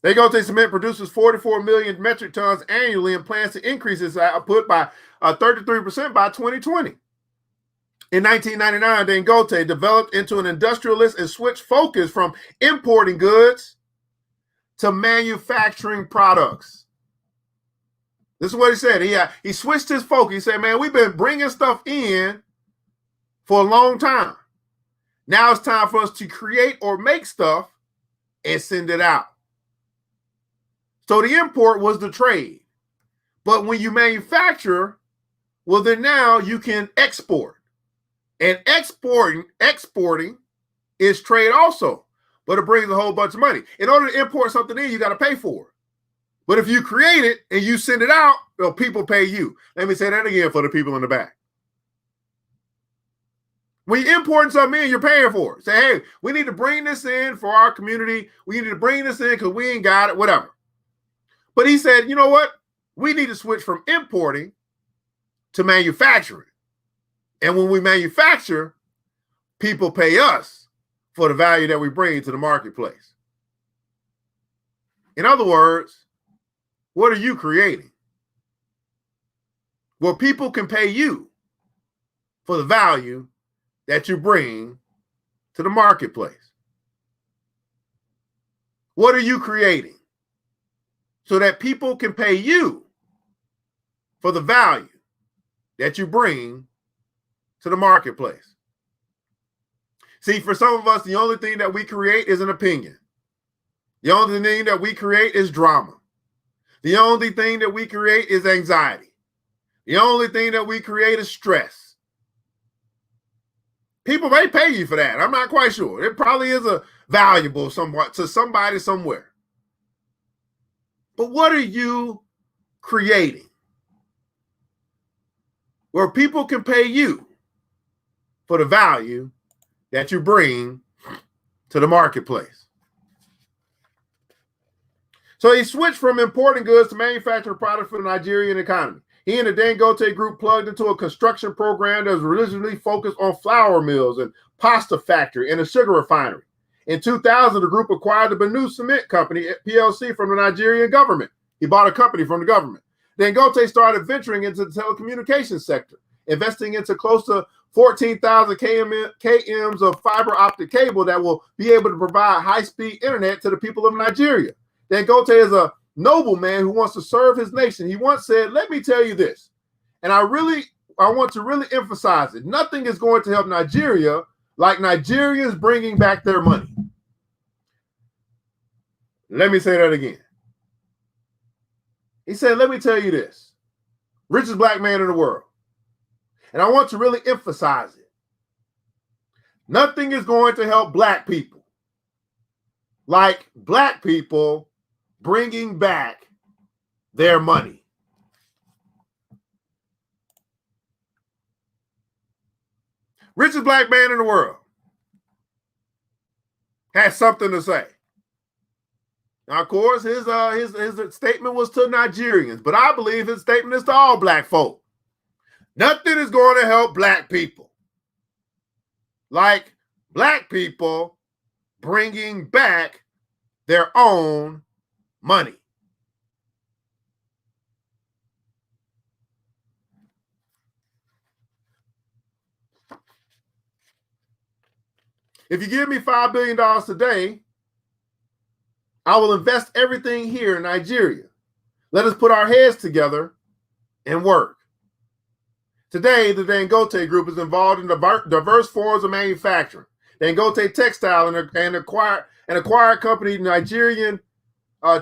Dangote Cement produces 44 million metric tons annually and plans to increase its output by 33% by 2020. In 1999, Dangote developed into an industrialist and switched focus from importing goods to manufacturing products. This is what he said. He switched his focus. He said, man, we've been bringing stuff in for a long time. Now it's time for us to create or make stuff and send it out. So the import was the trade. But when you manufacture, well, then now you can export. And exporting is trade also. But it brings a whole bunch of money. In order to import something in, you got to pay for it. But if you create it and you send it out, well, people pay you. Let me say that again for the people in the back. When you're importing something in, you're paying for it. Say, hey, we need to bring this in for our community. We need to bring this in because we ain't got it, whatever. But he said, you know what? We need to switch from importing to manufacturing. And when we manufacture, people pay us for the value that we bring to the marketplace. In other words, what are you creating? Well, people can pay you for the value that you bring to the marketplace. What are you creating so that people can pay you for the value that you bring to the marketplace? See, for some of us, the only thing that we create is an opinion. The only thing that we create is drama. The only thing that we create is anxiety. The only thing that we create is stress. People may pay you for that. I'm not quite sure. It probably is a valuable somewhat to somebody somewhere. But what are you creating where people can pay you for the value that you bring to the marketplace? So he switched from importing goods to manufacturing products for the Nigerian economy. He and the Dangote group plugged into a construction program that was originally focused on flour mills and pasta factory and a sugar refinery. In 2000, the group acquired the Benu Cement Company, PLC, from the Nigerian government. He bought a company from the government. Dangote started venturing into the telecommunications sector, investing into close to 14,000 kms of fiber optic cable that will be able to provide high-speed internet to the people of Nigeria. Dangote is a noble man who wants to serve his nation. He once said, "Let me tell you this," and I want to really emphasize it. Nothing is going to help Nigeria like Nigerians bringing back their money. Let me say that again. He said, "Let me tell you this. Richest black man in the world." And I want to really emphasize it. Nothing is going to help black people like black people bringing back their money. Richest black man in the world has something to say. Now, of course, his statement was to Nigerians, but I believe his statement is to all black folk. Nothing is going to help black people like black people bringing back their own money. If you give me $5 billion today, I will invest everything here in Nigeria. Let us put our heads together and work. Today, the Dangote Group is involved in diverse forms of manufacturing. Dangote Textile and acquired company Nigerian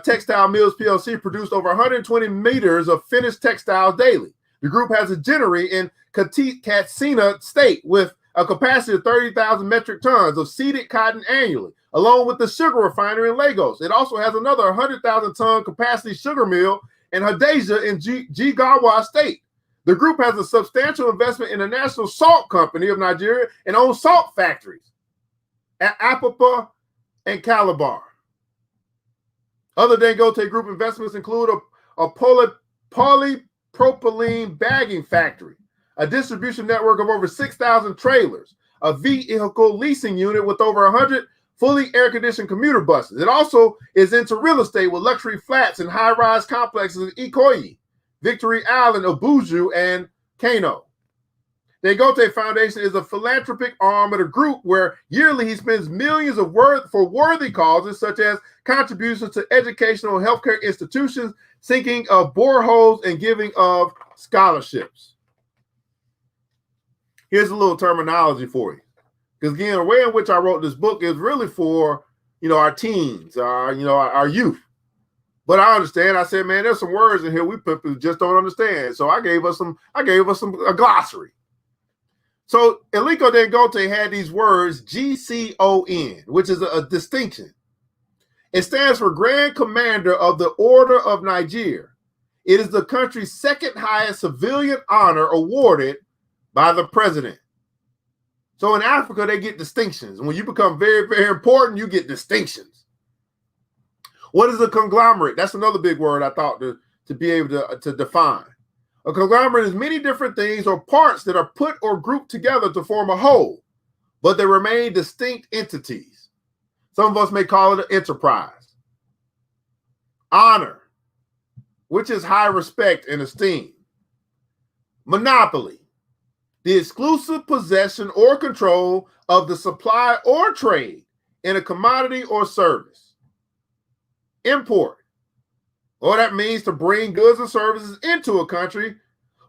Textile Mills PLC produced over 120 meters of finished textiles daily. The group has a ginnery in Katsina State with a capacity of 30,000 metric tons of seeded cotton annually, along with the sugar refinery in Lagos. It also has another 100,000 ton capacity sugar mill in Hadejia in Jigawa State. The group has a substantial investment in the National Salt Company of Nigeria and owns salt factories at Apapa and Calabar. Other Dangote Group investments include a polypropylene bagging factory, a distribution network of over 6,000 trailers, a vehicle leasing unit with over 100 fully air-conditioned commuter buses. It also is into real estate with luxury flats and high-rise complexes in Ikoyi, Victory Island, Abuja, and Kano. The Dangote Foundation is a philanthropic arm of the group where yearly he spends millions for worthy causes such as contributions to educational and healthcare institutions, sinking of boreholes, and giving of scholarships. Here's a little terminology for you. Because again, the way in which I wrote this book is really for, our teens, our youth. But I understand. I said, man, there's some words in here we just don't understand. So I gave us a glossary. So Aliko Dangote had these words GCON, which is a distinction. It stands for Grand Commander of the Order of Niger. It is the country's second highest civilian honor awarded by the president. So in Africa, they get distinctions. And when you become very, very important, you get distinctions. What is a conglomerate? That's another big word I thought to be able to define. A conglomerate is many different things or parts that are put or grouped together to form a whole, but they remain distinct entities. Some of us may call it an enterprise. Honor, which is high respect and esteem. Monopoly, the exclusive possession or control of the supply or trade in a commodity or service. Import, or that means to bring goods and services into a country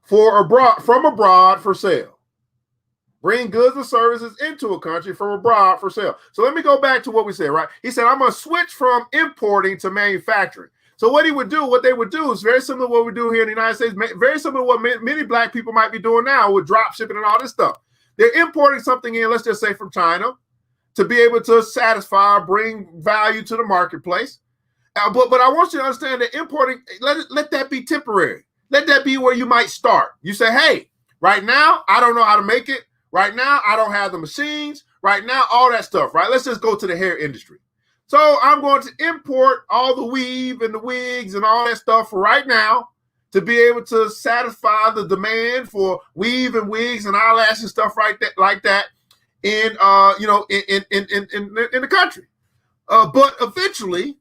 from abroad for sale. Bring goods and services into a country from abroad for sale. So let me go back to what we said, right? He said, I'm going to switch from importing to manufacturing. So what they would do is very similar to what we do here in the United States, very similar to what many black people might be doing now with drop shipping and all this stuff. They're importing something in, let's just say from China, to be able to satisfy or bring value to the marketplace. But I want you to understand that importing, let that be temporary. Let that be where you might start. You say, hey, right now, I don't know how to make it. Right now, I don't have the machines. Right now, all that stuff, right? Let's just go to the hair industry. So I'm going to import all the weave and the wigs and all that stuff for right now to be able to satisfy the demand for weave and wigs and eyelashes and stuff like that in the country. But eventually,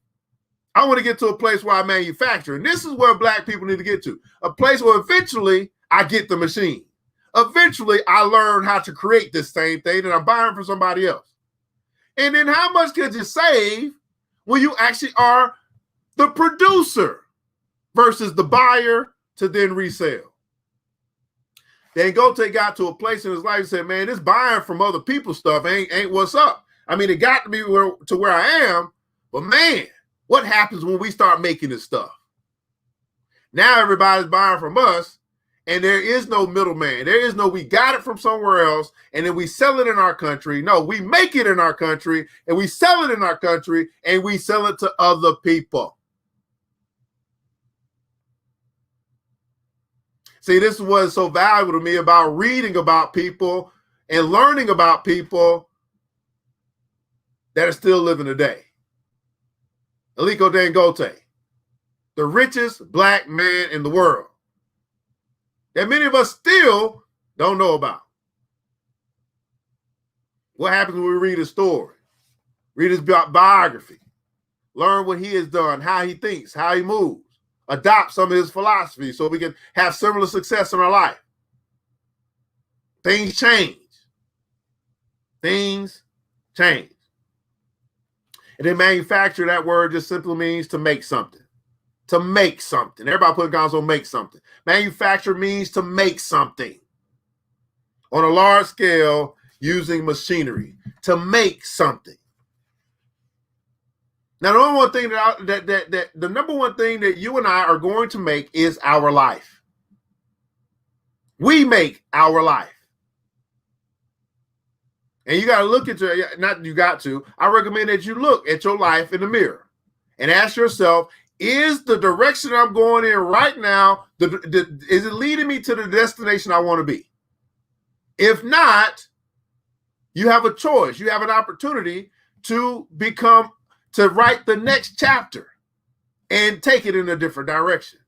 I want to get to a place where I manufacture. And this is where black people need to get to. A place where eventually I get the machine. Eventually, I learn how to create this same thing that I'm buying from somebody else. And then how much could you save when you actually are the producer versus the buyer to then resell? Dangote got to a place in his life and said, man, this buying from other people's stuff ain't what's up. I mean, it got to be to where I am, but man, what happens when we start making this stuff? Now everybody's buying from us, and there is no middleman. There is no, we got it from somewhere else, and then we sell it in our country. No, we make it in our country, and we sell it in our country, and we sell it to other people. See, this is what is so valuable to me about reading about people and learning about people that are still living today. Aliko Dangote, the richest black man in the world, that many of us still don't know about. What happens when we read his story, read his biography, learn what he has done, how he thinks, how he moves, adopt some of his philosophy so we can have similar success in our life. Things change. Things change. And then manufacture, that word just simply means to make something. To make something. Everybody put guns on make something. Manufacture means to make something on a large scale using machinery. To make something. Now, the number one thing that you and I are going to make is our life. We make our life. And you got to look at I recommend that you look at your life in the mirror and ask yourself, is the direction I'm going in right now, is it leading me to the destination I want to be? If not, you have a choice. You have an opportunity to write the next chapter and take it in a different direction.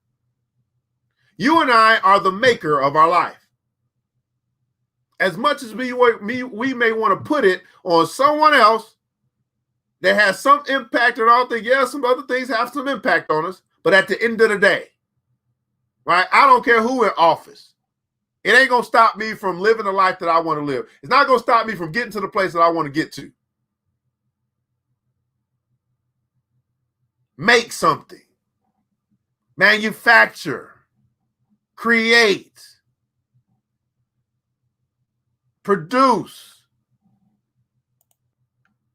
You and I are the maker of our life. As much as we may want to put it on someone else that has some impact on all things, yeah, some other things have some impact on us, but at the end of the day, right, I don't care who in office. It ain't going to stop me from living the life that I want to live. It's not going to stop me from getting to the place that I want to get to. Make something. Manufacture. Create. Produce.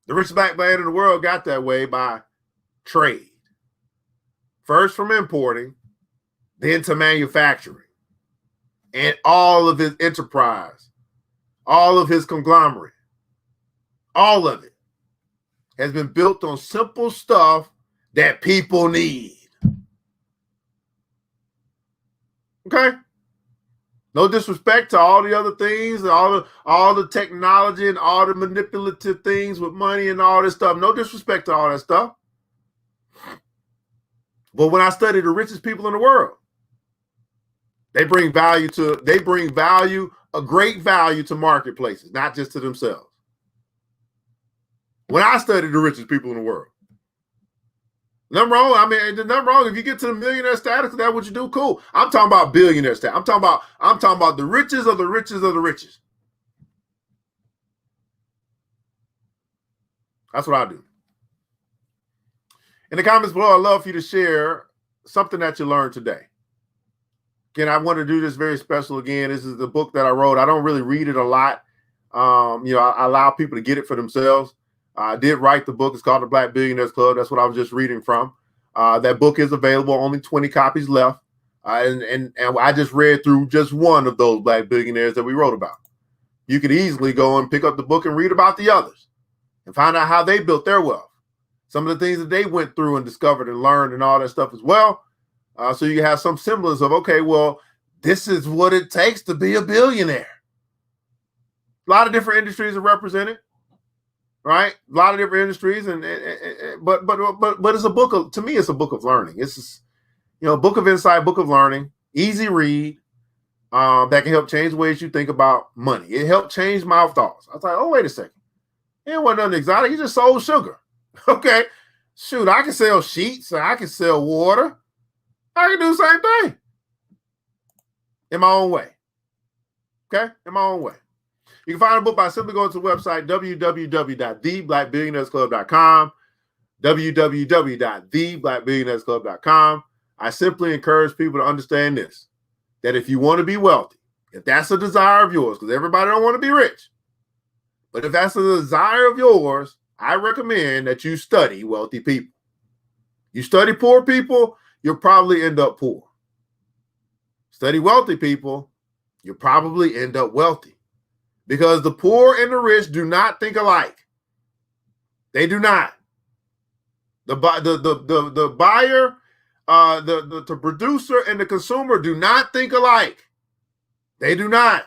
The richest black man in the world got that way by trade. First from importing, then to manufacturing. And all of his enterprise, all of his conglomerate, all of it has been built on simple stuff that people need. Okay? No disrespect to all the other things, all the technology and all the manipulative things with money and all this stuff. No disrespect to all that stuff. But when I study the richest people in the world, they bring a great value to marketplaces, not just to themselves. When I study the richest people in the world, Nothing wrong. I mean, there's nothing wrong if you get to the millionaire status. That's what you do. Cool. I'm talking about billionaire status. I'm talking about the richest of the richest of the richest. That's what I do. In the comments below, I'd love for you to share something that you learned today. Again, I want to do this very special again. This is the book that I wrote. I don't really read it a lot. I allow people to get it for themselves. I did write the book. It's called The Black Billionaires Club. That's what I was just reading from. That book is available. Only 20 copies left. And I just read through just one of those black billionaires that we wrote about. You could easily go and pick up the book and read about the others and find out how they built their wealth. Some of the things that they went through and discovered and learned and all that stuff as well. So you have some semblance of, okay, well, this is what it takes to be a billionaire. A lot of different industries are represented, right? A lot of different industries, but it's a book of, to me, it's a book of learning. It's just, book of insight, book of learning, easy read, that can help change the ways you think about money. It helped change my thoughts. I was like, oh, wait a second. It wasn't nothing exotic. He just sold sugar. Okay, shoot, I can sell sheets. I can sell water. I can do the same thing in my own way. Okay, in my own way. You can find a book by simply going to the website www.theblackbillionairesclub.com, www.theblackbillionairesclub.com. I simply encourage people to understand this, that if you want to be wealthy, if that's a desire of yours, because everybody don't want to be rich, but if that's a desire of yours, I recommend that you study wealthy people. You study poor people, you'll probably end up poor. Study wealthy people, you'll probably end up wealthy. Because the poor and the rich do not think alike. They do not. The buyer, the producer, and the consumer do not think alike. They do not.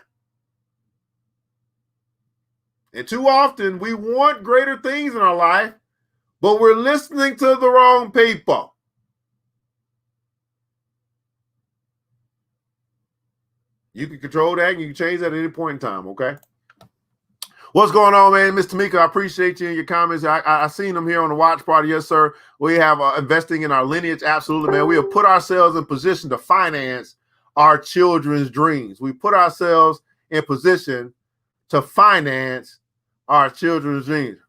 And too often we want greater things in our life, but we're listening to the wrong people. You can control that and you can change that at any point in time, okay? What's going on, man? Miss Tamika, I appreciate you and your comments. I seen them here on the watch party. Yes, sir. We have investing in our lineage. Absolutely, man. We have put ourselves in position to finance our children's dreams. We put ourselves in position to finance our children's dreams.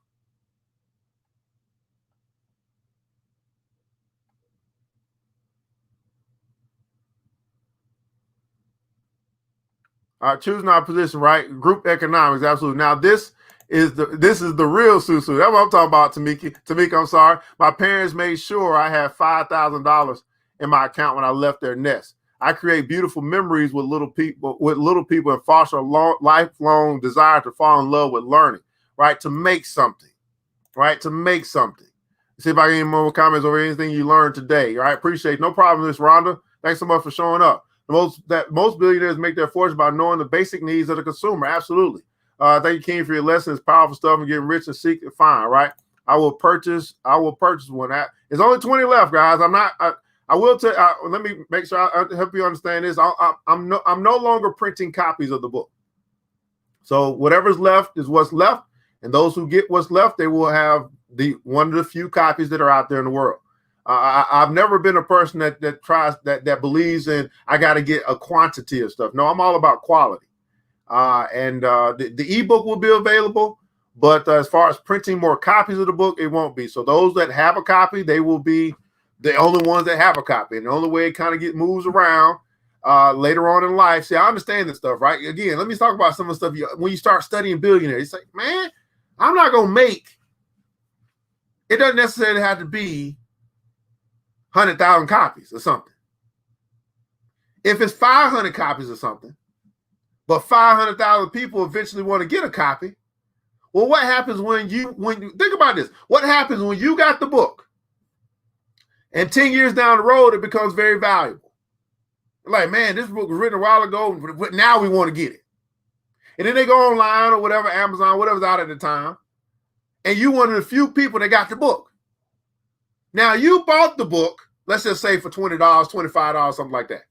Choosing our position, right? Group economics, absolutely. Now, this is the real Susu. That's what I'm talking about, Tamika. Tamika, I'm sorry. My parents made sure I had $5,000 in my account when I left their nest. I create beautiful memories with little people and foster a lifelong desire to fall in love with learning, right? To make something, right? To make something. See if I get any more comments over anything you learned today. All right, appreciate it. No problem, Miss Rhonda. Thanks so much for showing up. Most billionaires make their fortune by knowing the basic needs of the consumer. Absolutely. Thank you, King, for your lessons. Powerful stuff and getting rich and seek and find, right? I will purchase one. It's only 20 left, guys. I will tell. Let me make sure I help you understand this. I'm no longer printing copies of the book. So whatever's left is what's left, and those who get what's left, they will have one of the few copies that are out there in the world. I've never been a person that believes in I got to get a quantity of stuff. No, I'm all about quality. The ebook will be available, but as far as printing more copies of the book, it won't be. So those that have a copy, they will be the only ones that have a copy. And the only way it kind of moves around later on in life. See, I understand this stuff, right? Again, let me talk about some of the stuff. When you start studying billionaires, it's like, man, I'm not going to make. It doesn't necessarily have to be 100,000 copies or something. If it's 500 copies or something, but 500,000 people eventually want to get a copy, well, what happens when you think about this? What happens when you got the book and 10 years down the road, it becomes very valuable? Like, man, this book was written a while ago, but now we want to get it. And then they go online or whatever, Amazon, whatever's out at the time, and you one of the few people that got the book. Now, you bought the book, let's just say for $20, $25, something like that.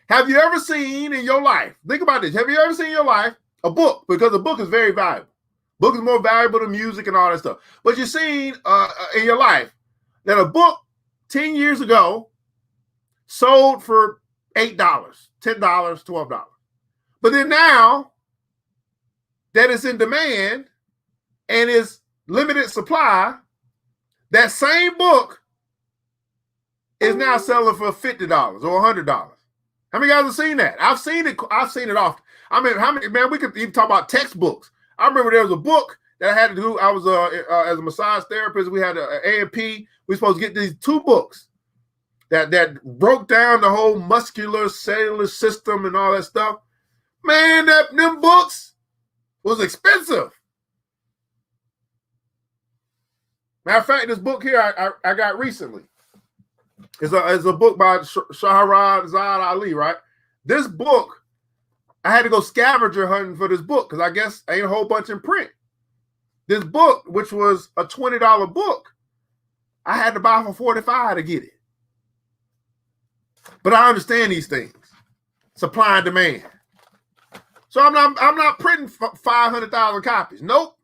Have you ever seen in your life, think about this, have you ever seen in your life a book? Because a book is very valuable. Book is more valuable than music and all that stuff. But you've seen in your life, that a book 10 years ago sold for $8, $10, $12. But then now that it's in demand and is limited supply, that same book is now selling for $50 or $100. How many guys have seen that? I've seen it often. I mean, how many, man, we could even talk about textbooks. I remember there was a book that I had to do. I was as a massage therapist, we had an A&P. We were supposed to get these 2 books that broke down the whole muscular cellular system and all that stuff. Man, them books was expensive. Matter of fact, this book here I got recently. It's a book by Shahrazad Ali, right? This book, I had to go scavenger hunting for this book because I guess ain't a whole bunch in print. This book, which was a $20 book, I had to buy for $45 to get it. But I understand these things, supply and demand. So I'm not printing 500,000 copies. Nope.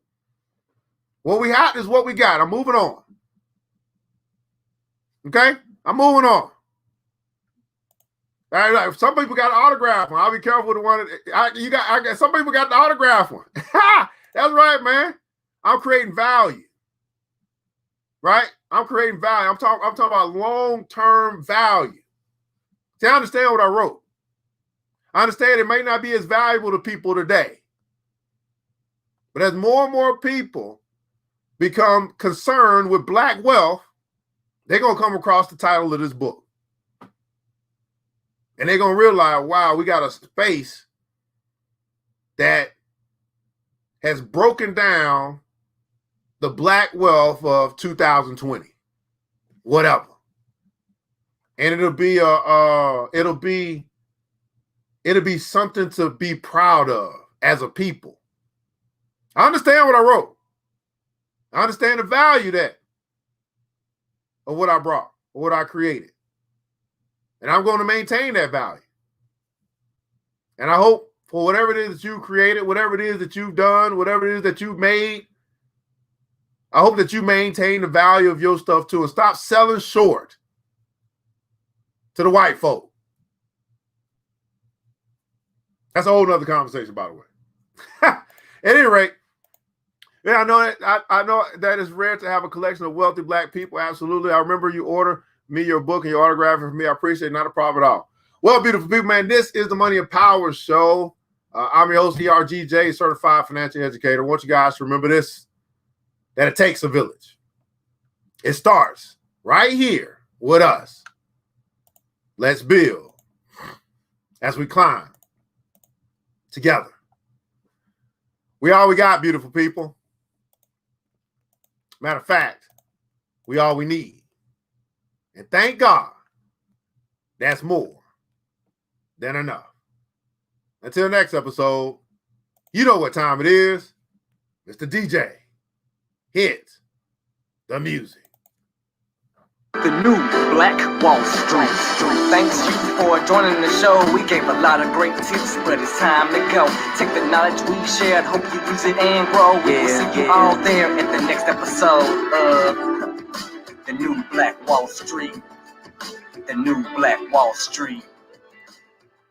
What we got is what we got. I'm moving on. Okay, I'm moving on. All right, some people got an autograph one. I'll be careful with the one. I got some people got the autograph one. That's right, man. I'm creating value. Right? I'm creating value. I'm talking about long-term value. See, I understand what I wrote. I understand it may not be as valuable to people today. But as more and more people become concerned with Black wealth, they're going to come across the title of this book. And they're going to realize, wow, we got a space that has broken down the Black wealth of 2020. Whatever. And it'll be something to be proud of as a people. I understand what I wrote. I understand the value of what I brought, or what I created. And I'm going to maintain that value. And I hope for whatever it is that you created, whatever it is that you've done, whatever it is that you've made, I hope that you maintain the value of your stuff too and stop selling short to the white folk. That's a whole nother conversation, by the way. At any rate, yeah, I know that it's rare to have a collection of wealthy Black people. Absolutely. I remember you order me your book and your autograph for me. I appreciate it. Not a problem at all. Well, beautiful people, man, this is the Money and Power Show. I'm your host, DRGJ, certified financial educator. I want you guys to remember this, that it takes a village. It starts right here with us. Let's build as we climb together. We all we got, beautiful people. Matter of fact, we all we need. And thank God, that's more than enough. Until next episode, you know what time it is. Mr. DJ, hit the music. The new Black Wall Street. Thanks you for joining the show. We gave a lot of great tips, but it's time to go. Take the knowledge we shared, hope you use it and grow. We'll see you all there at the next episode of The New Black Wall Street. The New Black Wall Street.